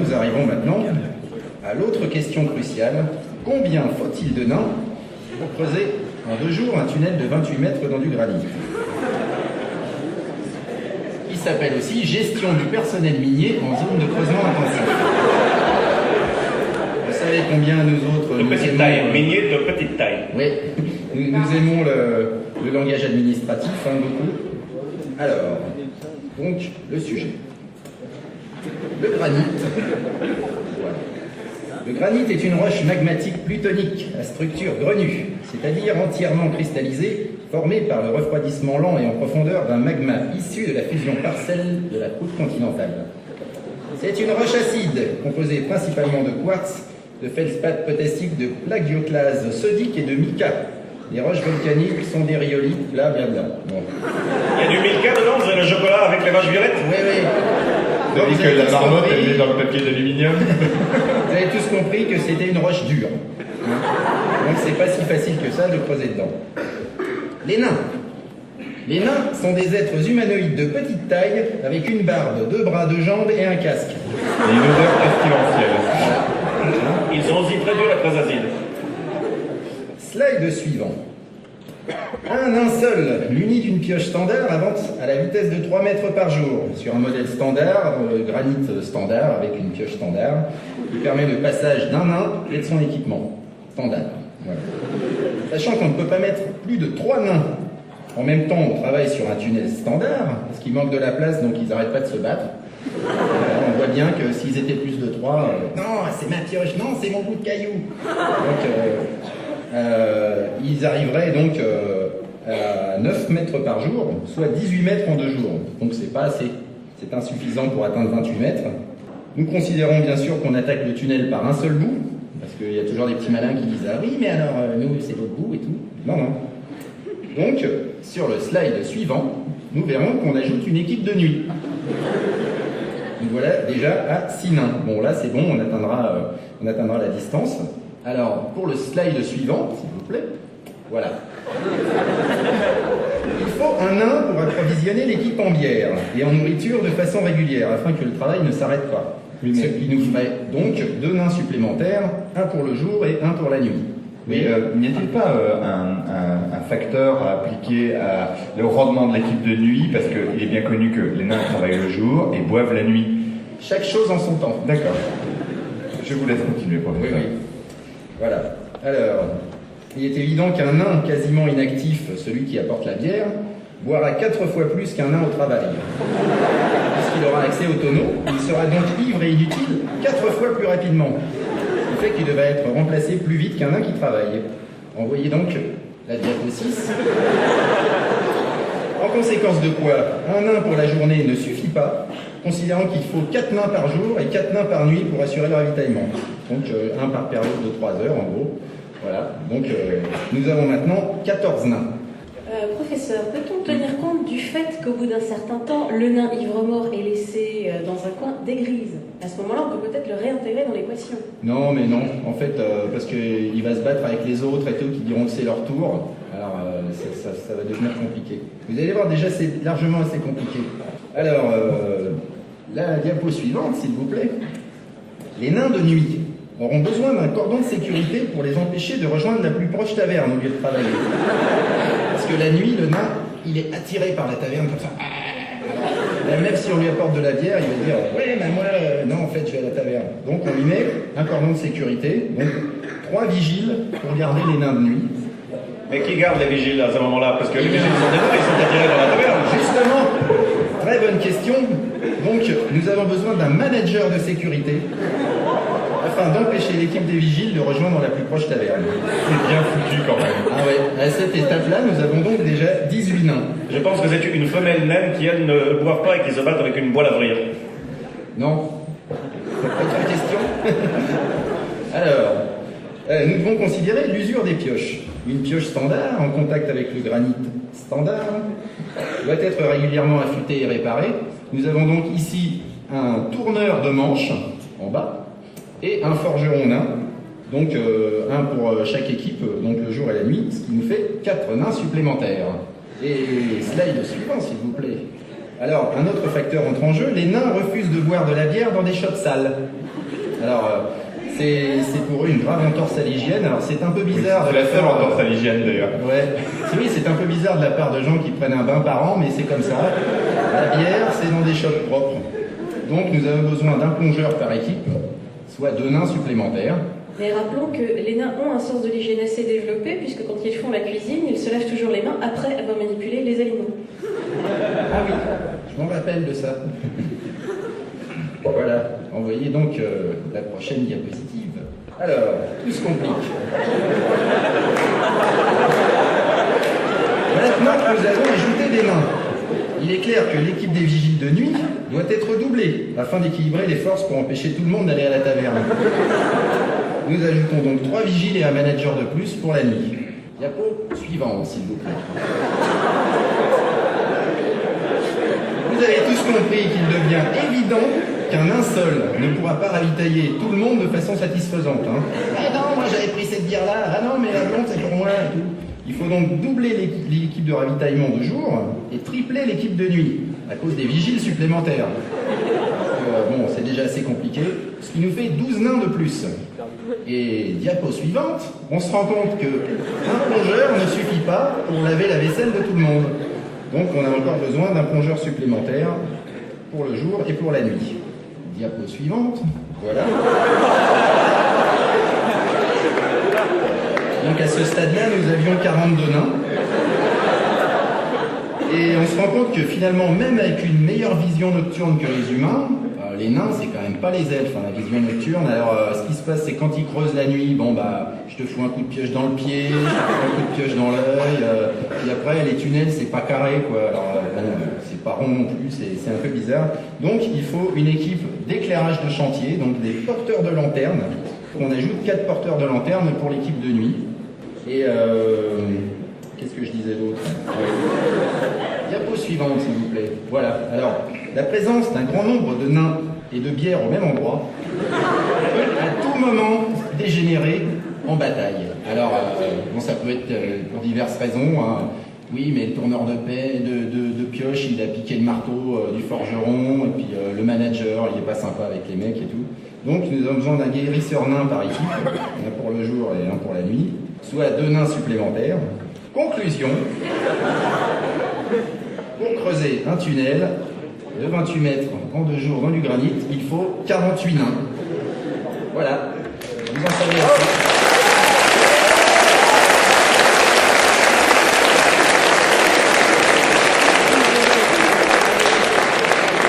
nous arrivons maintenant à l'autre question cruciale. Combien faut-il de nains pour creuser en 2 jours un tunnel de 28 mètres dans du granit? Qui s'appelle aussi gestion du personnel minier en zone de creusement intensif. Vous savez combien nous autres... De petite taille, minier de petite taille. Oui, nous aimons le langage administratif, hein, beaucoup. Alors, donc, le sujet. Le granit. Voilà. Le granit est une roche magmatique plutonique à structure grenue, c'est-à-dire entièrement cristallisée, formée par le refroidissement lent et en profondeur d'un magma issu de la fusion partielle de la croûte continentale. C'est une roche acide, composée principalement de quartz, de feldspath potassique, de plagioclase sodique et de mica. Les roches volcaniques sont des rhyolites, blablabla. Bon. Il y a du mica dedans, vous avez le chocolat avec les vaches violettes? Oui, oui. Vous avez dit que la marmotte, elle est dans le papier d'aluminium. Vous avez tous compris que c'était une roche dure. Donc c'est pas si facile que ça de creuser dedans. Les nains. Les nains sont des êtres humanoïdes de petite taille, avec une barbe, 2 bras, 2 jambes et un casque. Et une odeur pestilentielle. Ils sont aussi très durs et très acides. Slide suivant. Un nain seul, muni d'une pioche standard, avance à la vitesse de 3 mètres par jour, sur un modèle standard, granit standard, avec une pioche standard, qui permet le passage d'un nain et de son équipement. Standard. Voilà. Sachant qu'on ne peut pas mettre plus de 3 nains en même temps, on travaille sur un tunnel standard, parce qu'il manque de la place, donc ils n'arrêtent pas de se battre. On voit bien que s'ils étaient plus de 3, non, c'est ma pioche, non, c'est mon bout de caillou. Donc, ils arriveraient donc à 9 mètres par jour, soit 18 mètres en 2 jours. Donc c'est pas assez, c'est insuffisant pour atteindre 28 mètres. Nous considérons bien sûr qu'on attaque le tunnel par un seul bout, parce qu'il y a toujours des petits malins qui disent « Ah oui, mais alors, nous, c'est votre bout et tout. » Non, non. Donc, sur le slide suivant, nous verrons qu'on ajoute une équipe de nuit. Nous voilà déjà à 6 nains. Bon, là, c'est bon, on atteindra la distance. Alors, pour le slide suivant, s'il vous plaît, voilà. Il faut un nain pour approvisionner l'équipe en bière et en nourriture de façon régulière, afin que le travail ne s'arrête pas. Ce qui nous ferait donc 2 nains supplémentaires, un pour le jour et un pour la nuit. Mais n'y a-t-il pas un facteur à appliquer au rendement de l'équipe de nuit? Parce qu'il est bien connu que les nains travaillent le jour et boivent la nuit. Chaque chose en son temps. D'accord. Je vous laisse continuer, professeur. Oui, oui. Voilà. Alors, il est évident qu'un nain quasiment inactif, celui qui apporte la bière, boira 4 fois plus qu'un nain au travail. Puisqu'il aura accès au tonneau, il sera donc ivre et inutile 4 fois plus rapidement. Ce qui fait qu'il devrait être remplacé plus vite qu'un nain qui travaille. Envoyez donc la diapo 6. En conséquence de quoi, un nain pour la journée ne suffit pas, considérant qu'il faut 4 nains par jour et 4 nains par nuit pour assurer le ravitaillement. Donc un par période de 3 heures en gros. Voilà, donc nous avons maintenant 14 nains. Professeur, peut-on tenir compte du fait qu'au bout d'un certain temps, le nain ivre-mort est laissé dans un coin dégrise? À ce moment-là, on peut peut-être le réintégrer dans l'équation. Non, mais non. En fait, parce qu'il va se battre avec les autres et tout, qui diront que c'est leur tour. Alors, ça va devenir compliqué. Vous allez voir, déjà, c'est largement assez compliqué. Alors, la diapo suivante, s'il vous plaît. Les nains de nuit auront besoin d'un cordon de sécurité pour les empêcher de rejoindre la plus proche taverne au lieu de travailler. Parce que la nuit, le nain, il est attiré par la taverne comme ça. Même si on lui apporte de la bière, il va dire « Ouais, mais moi, non, en fait, je vais à la taverne. » Donc, on lui met un cordon de sécurité, donc 3 vigiles pour garder les nains de nuit. Mais qui garde les vigiles à ce moment-là? Parce que les vigiles sont des nains, ils sont attirés dans la taverne. Justement, très bonne question. Donc, nous avons besoin d'un manager de sécurité afin d'empêcher l'équipe des vigiles de rejoindre la plus proche taverne. C'est bien foutu quand même. Ah ouais, à cette étape-là, nous avons donc déjà 18 nains. Je pense que c'est une femelle naine qui, elle, ne boive pas et qui se bat avec une boîte à vrire. Non. Autre question. Alors, nous devons considérer l'usure des pioches. Une pioche standard, en contact avec le granit standard, doit être régulièrement affûtée et réparée. Nous avons donc ici un tourneur de manche, en bas, et un forgeron nain, donc un pour chaque équipe, donc le jour et la nuit, ce qui nous fait 4 nains supplémentaires. Et slide suivant, s'il vous plaît. Alors, un autre facteur entre en jeu, les nains refusent de boire de la bière dans des shops sales. Alors, c'est pour eux une grave entorse à l'hygiène. Alors, c'est un peu bizarre. C'est la seule entorse à l'hygiène d'ailleurs. Ouais, oui, c'est un peu bizarre de la part de gens qui prennent un bain par an, mais c'est comme ça. La bière, c'est dans des shops propres. Donc, nous avons besoin d'un plongeur par équipe, soit 2 nains supplémentaires. Mais rappelons que les nains ont un sens de l'hygiène assez développé, puisque quand ils font la cuisine, ils se lavent toujours les mains après avoir manipulé les aliments. Ah oui, je m'en rappelle de ça. Voilà, envoyez donc la prochaine diapositive. Alors, tout se complique. Maintenant que nous avons ajouté des nains, il est clair que l'équipe des vigiles de nuit doit être doublée, afin d'équilibrer les forces pour empêcher tout le monde d'aller à la taverne. Nous ajoutons donc 3 vigiles et un manager de plus pour la nuit. Diapo suivante, s'il vous plaît. Vous avez tous compris qu'il devient évident qu'un nain seul ne pourra pas ravitailler tout le monde de façon satisfaisante. Hein. Ah non, moi j'avais pris cette bière-là, ah non, mais la blonde c'est pour moi et tout. Il faut donc doubler l'équipe de ravitaillement de jour et tripler l'équipe de nuit, à cause des vigiles supplémentaires. Bon, c'est déjà assez compliqué, ce qui nous fait 12 nains de plus. Et diapo suivante, on se rend compte qu'un plongeur ne suffit pas pour laver la vaisselle de tout le monde. Donc on a encore besoin d'un plongeur supplémentaire pour le jour et pour la nuit. Diapo suivante, voilà. Donc à ce stade-là, nous avions 42 nains. Et on se rend compte que finalement, même avec une meilleure vision nocturne que les humains, les nains, c'est quand même pas les elfes, hein, la vision nocturne. Alors, ce qui se passe, c'est quand ils creusent la nuit, bon, bah, je te fous un coup de pioche dans le pied, je te fous un coup de pioche dans l'œil, puis après, les tunnels, c'est pas carré, quoi. Alors, bon, c'est pas rond non plus, c'est un peu bizarre. Donc, il faut une équipe d'éclairage de chantier, donc des porteurs de lanternes. On ajoute 4 porteurs de lanternes pour l'équipe de nuit. Et, qu'est-ce que je disais d'autre? Diapo suivante, s'il vous plaît. Voilà. Alors, la présence d'un grand nombre de nains et de bières au même endroit peut à tout moment dégénérer en bataille. Alors, bon, ça peut être pour diverses raisons. Hein. Oui, mais le tourneur de pioche, il a piqué le marteau du forgeron, et puis le manager, il est pas sympa avec les mecs et tout. Donc, nous avons besoin d'un guérisseur nain par équipe, un pour le jour et un pour la nuit, soit 2 nains supplémentaires. Conclusion. Pour creuser un tunnel de 28 mètres en 2 jours dans du granit, il faut 48 nains. Voilà. Vous en savez assez.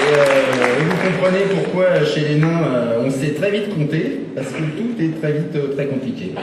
Et vous comprenez pourquoi chez les nains, on sait très vite compter, parce que tout est très vite très compliqué.